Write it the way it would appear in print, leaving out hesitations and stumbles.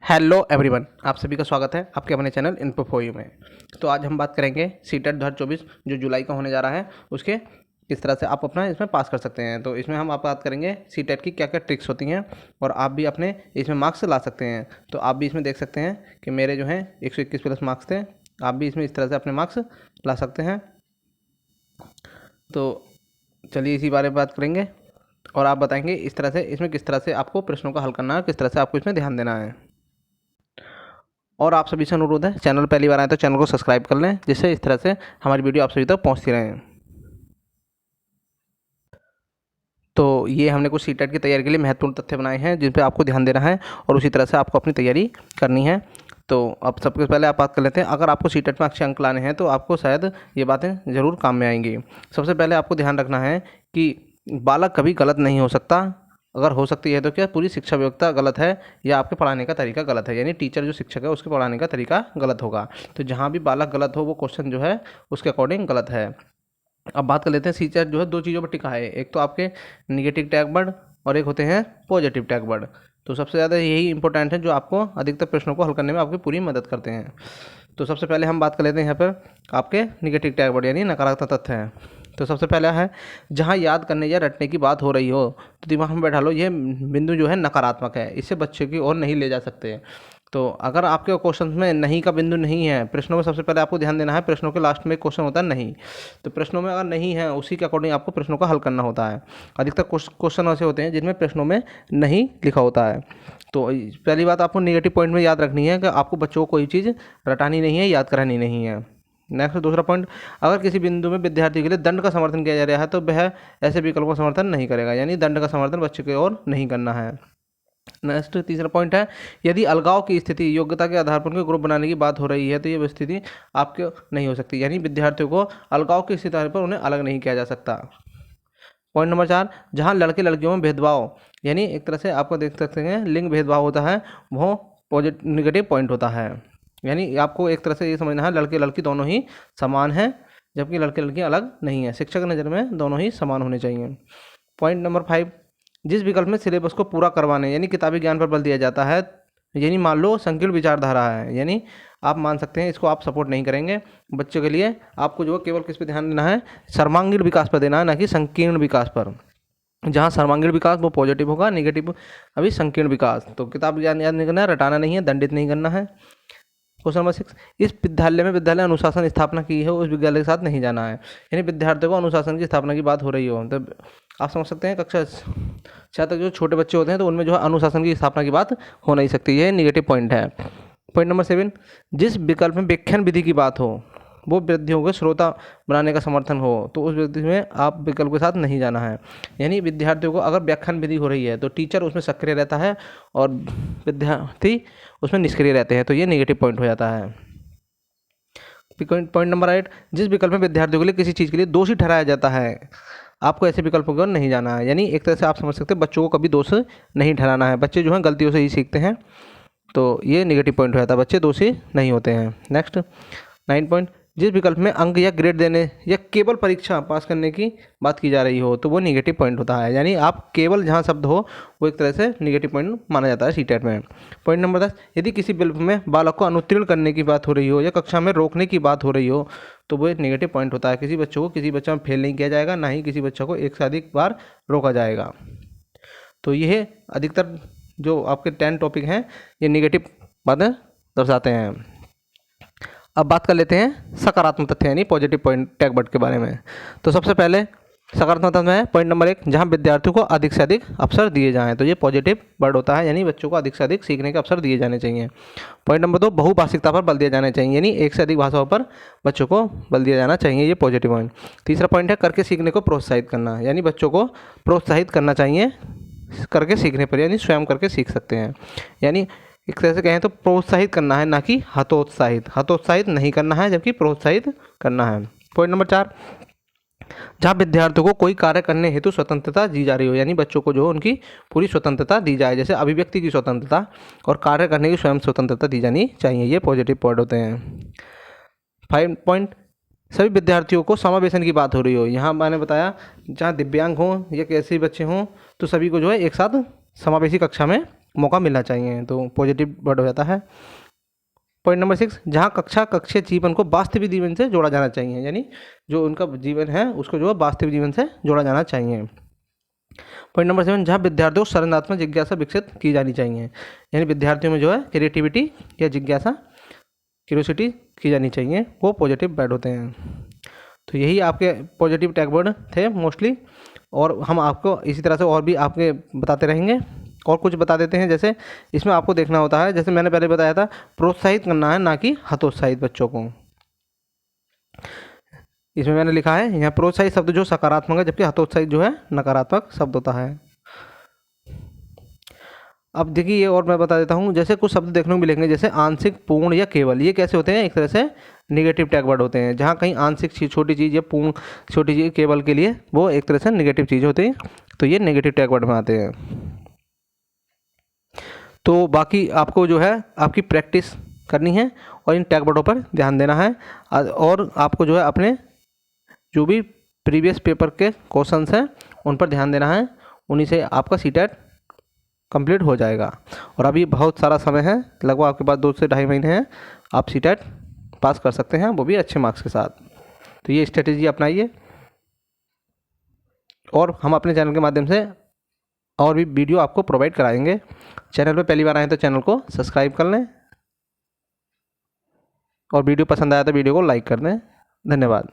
Hello everyone, आप सभी का स्वागत है आपके अपने चैनल इन्फो फॉर यू में। तो आज हम बात करेंगे सीटेट 2024 जो जुलाई का होने जा रहा है उसके किस तरह से आप अपना इसमें पास कर सकते हैं। तो इसमें हम आप बात करेंगे सीटेट की क्या क्या ट्रिक्स होती हैं और आप भी अपने इसमें मार्क्स ला सकते हैं। तो आप भी इसमें देख सकते हैं कि मेरे जो हैं 121 प्लस मार्क्स थे, आप भी इसमें इस तरह से अपने मार्क्स ला सकते हैं। तो चलिए इसी बारे में बात करेंगे और आप बताएंगे इस तरह से इसमें किस तरह से आपको प्रश्नों का हल करना है, किस तरह से आपको इसमें ध्यान देना है। और आप सभी से अनुरोध है, चैनल पहली बार आए तो चैनल को सब्सक्राइब कर लें, जिससे इस तरह से हमारी वीडियो आप सभी तक पहुंचती रहे। तो ये हमने कुछ सीटेट की तैयारी के लिए महत्वपूर्ण तथ्य बनाए हैं जिन पे आपको ध्यान देना है और उसी तरह से आपको अपनी तैयारी करनी है। तो अब सबसे पहले आप बात कर लेते हैं, अगर आपको सीटेट में अच्छे अंक लाने हैं तो आपको शायद ये बातें ज़रूर काम में आएंगी। सबसे पहले आपको ध्यान रखना है कि बालक कभी गलत नहीं हो सकता। अगर हो सकती है तो क्या पूरी शिक्षा व्यवस्था गलत है या आपके पढ़ाने का तरीका गलत है, यानी टीचर जो शिक्षक है उसके पढ़ाने का तरीका गलत होगा। तो जहाँ भी बालक गलत हो वो क्वेश्चन जो है उसके अकॉर्डिंग गलत है। अब बात कर लेते हैं, सीटेट जो है दो चीज़ों पर टिका है, एक तो आपके निगेटिव टैग वर्ड और एक होते हैं पॉजिटिव टैग वर्ड। तो सबसे ज़्यादा यही इंपॉर्टेंट है जो आपको अधिकतर प्रश्नों को हल करने में आपकी पूरी मदद करते हैं। तो सबसे पहले हम बात कर लेते हैं यहाँ पर आपके निगेटिव टैग वर्ड यानी नकारात्मक तथ्य हैं। तो सबसे पहला है, जहाँ याद करने या रटने की बात हो रही हो तो दिमाग में बैठा लो ये बिंदु जो है नकारात्मक है, इससे बच्चे की ओर नहीं ले जा सकते। तो अगर आपके क्वेश्चन में नहीं का बिंदु नहीं है, प्रश्नों में सबसे पहले आपको ध्यान देना है, प्रश्नों के लास्ट में एक क्वेश्चन होता है नहीं। तो प्रश्नों में अगर नहीं है उसी के अकॉर्डिंग आपको प्रश्नों का हल करना होता है। अधिकतर क्वेश्चन ऐसे होते हैं जिनमें प्रश्नों में नहीं लिखा होता है। तो पहली बात आपको नेगेटिव पॉइंट में याद रखनी है कि आपको बच्चों को कोई चीज़ रटानी नहीं है, याद करानी नहीं है। नेक्स्ट दूसरा पॉइंट, अगर किसी बिंदु में विद्यार्थी के लिए दंड का समर्थन किया जा रहा है तो वह ऐसे विकल्प का समर्थन नहीं करेगा, यानी दंड का समर्थन बच्चे की ओर नहीं करना है। नेक्स्ट तीसरा पॉइंट है, यदि अलगाव की स्थिति योग्यता के आधार पर उनके ग्रुप बनाने की बात हो रही है तो ये स्थिति आपके नहीं हो सकती, यानी विद्यार्थियों को अलगाव की स्थिति पर उन्हें अलग नहीं किया जा सकता। पॉइंट नंबर 4, जहाँ लड़के लड़कियों में भेदभाव यानी एक तरह से आपको देख सकते हैं लिंग भेदभाव होता है, वो पॉजिटिव निगेटिव पॉइंट होता है। यानी आपको एक तरह से ये समझना है लड़के लड़की दोनों ही समान हैं, जबकि लड़के लड़की अलग नहीं है। शिक्षक की नज़र में दोनों ही समान होने चाहिए। पॉइंट नंबर 5, जिस विकल्प में सिलेबस को पूरा करवाने यानी किताबी ज्ञान पर बल दिया जाता है, यानी मान लो संकीर्ण विचारधारा है, यानी आप मान सकते हैं इसको आप सपोर्ट नहीं करेंगे। बच्चों के लिए आपको जो केवल किस पे ध्यान देना है, सर्वांगीण विकास पर देना है, ना कि संकीर्ण विकास पर। जहाँ सर्वांगीण विकास वो पॉजिटिव होगा, निगेटिव अभी संकीर्ण विकास। तो किताब ज्ञान याद नहीं करना है, रटाना नहीं है, दंडित नहीं करना है। क्वेश्चन नंबर 6, इस विद्यालय में विद्यालय अनुशासन स्थापना की है उस विद्यालय के साथ नहीं जाना है, यानी विद्यार्थियों को अनुशासन की स्थापना की बात हो रही हो। तो आप समझ सकते हैं कक्षा 6 तक जो छोटे बच्चे होते हैं तो उनमें जो है अनुशासन की स्थापना की बात हो नहीं सकती, यह नेगेटिव पॉइंट है। पॉइंट नंबर 7, जिस विकल्प में व्याख्यान विधि की बात हो वो विद्यार्थियों को श्रोता बनाने का समर्थन हो तो उस विधि में आप विकल्प के साथ नहीं जाना है, यानी विद्यार्थियों को अगर व्याख्यान विधि हो रही है तो टीचर उसमें सक्रिय रहता है और विद्यार्थी उसमें निष्क्रिय रहते हैं, तो ये नेगेटिव पॉइंट हो जाता है। पॉइंट नंबर 8, जिस विकल्प में विद्यार्थियों के लिए किसी चीज़ के लिए दोषी ठहराया जाता है आपको ऐसे विकल्पों की ओर नहीं जाना है, यानी एक तरह से आप समझ सकते हैं बच्चों को कभी दोष नहीं ठहराना है। बच्चे जो हैं गलतियों से ही सीखते हैं, तो ये नेगेटिव पॉइंट हो जाता है, बच्चे दोषी नहीं होते हैं। नेक्स्ट 9 पॉइंट, जिस विकल्प में अंक या ग्रेड देने या केवल परीक्षा पास करने की बात की जा रही हो तो वो नेगेटिव पॉइंट होता है, यानी आप केवल जहाँ शब्द हो वो एक तरह से नेगेटिव पॉइंट माना जाता है सीटेट में। पॉइंट नंबर 10, यदि किसी विकल्प में बालक को अनुत्तीर्ण करने की बात हो रही हो या कक्षा में रोकने की बात हो रही हो तो वो एक नेगेटिव पॉइंट होता है। किसी बच्चों को किसी बच्चा में फेल नहीं किया जाएगा, ना ही किसी बच्चों को एक से अधिक बार रोका जाएगा। तो यह अधिकतर जो आपके 10 टॉपिक हैं ये नेगेटिव बातें दर्शाते हैं। अब बात कर लेते हैं सकारात्मक तथ्य यानी पॉजिटिव पॉइंट टैग वर्ड के बारे में। तो सबसे पहले सकारात्मक तथ्य है पॉइंट नंबर 1, जहां विद्यार्थियों को अधिक से अधिक अवसर दिए जाएं, तो ये पॉजिटिव वर्ड होता है, यानी बच्चों को अधिक से अधिक सीखने के अवसर दिए जाने चाहिए। पॉइंट नंबर 2, बहुभाषिकता पर बल दिया जाना चाहिए, यानी एक से अधिक भाषाओं पर बच्चों को बल दिया जाना चाहिए, ये पॉजिटिव पॉइंट। तीसरा पॉइंट है करके सीखने को प्रोत्साहित करना, यानी बच्चों को प्रोत्साहित करना चाहिए करके सीखने पर, यानी स्वयं करके सीख सकते हैं, यानी एक तरह से कहें तो प्रोत्साहित करना है, ना कि हतोत्साहित नहीं करना है, जबकि प्रोत्साहित करना है। पॉइंट नंबर 4, जहाँ विद्यार्थियों को कोई कार्य करने हेतु स्वतंत्रता दी जा रही हो, यानी बच्चों को जो उनकी पूरी स्वतंत्रता दी जाए, जैसे अभिव्यक्ति की स्वतंत्रता और कार्य करने की स्वयं स्वतंत्रता दी जानी चाहिए, ये पॉजिटिव पॉइंट होते हैं। 5 पॉइंट, सभी विद्यार्थियों को समावेशन की बात हो रही हो, यहाँ मैंने बताया जहाँ दिव्यांग हों या कैसे बच्चे हों तो सभी को जो है एक साथ समावेशी कक्षा में मौका मिलना चाहिए, तो पॉजिटिव वर्ड हो जाता है। पॉइंट नंबर 6, जहाँ कक्षीय जीवन को वास्तविक जीवन से जोड़ा जाना चाहिए, यानी जो उनका जीवन है उसको जो है वास्तविक जीवन से जोड़ा जाना चाहिए। पॉइंट नंबर 7, जहाँ विद्यार्थियों को सृजनात्मक जिज्ञासा विकसित की जानी चाहिए, यानी विद्यार्थियों में जो है क्रिएटिविटी या जिज्ञासा, क्यूरियोसिटी की जानी चाहिए, वो पॉजिटिव वर्ड होते हैं। तो यही आपके पॉजिटिव टैग वर्ड थे मोस्टली, और हम आपको इसी तरह से और भी आपके बताते रहेंगे। और कुछ बता देते हैं, जैसे इसमें आपको देखना होता है, जैसे मैंने पहले बताया था, प्रोत्साहित करना है ना कि हतोत्साहित बच्चों को। इसमें मैंने लिखा है यहाँ प्रोत्साहित शब्द जो सकारात्मक है, जबकि हतोत्साहित जो है नकारात्मक शब्द होता है। अब देखिए ये और मैं बता देता हूँ, जैसे कुछ शब्द देखने को मिलेंगे, जैसे आंशिक, पूर्ण या केवल, ये कैसे होते हैं, एक तरह से निगेटिव टैग वर्ड होते हैं। जहाँ कहीं आंशिक चीज़ छोटी चीज़ या पूर्ण छोटी चीज़ केवल के लिए वो एक तरह से निगेटिव चीज़ होती है, तो ये नेगेटिव टैग वर्ड में आते हैं। तो बाकी आपको जो है आपकी प्रैक्टिस करनी है और इन टैग वर्डों पर ध्यान देना है, और आपको जो है अपने जो भी प्रीवियस पेपर के क्वेश्चंस हैं उन पर ध्यान देना है, उन्हीं से आपका सीटेट कंप्लीट हो जाएगा। और अभी बहुत सारा समय है, लगभग आपके पास 2 से ढाई महीने हैं, आप सीटेट पास कर सकते हैं, वो भी अच्छे मार्क्स के साथ। तो ये स्ट्रेटेजी अपनाइए, और हम अपने चैनल के माध्यम से और भी वीडियो आपको प्रोवाइड कराएंगे। चैनल पर पहली बार आए तो चैनल को सब्सक्राइब कर लें, और वीडियो पसंद आया तो वीडियो को लाइक कर दें। धन्यवाद।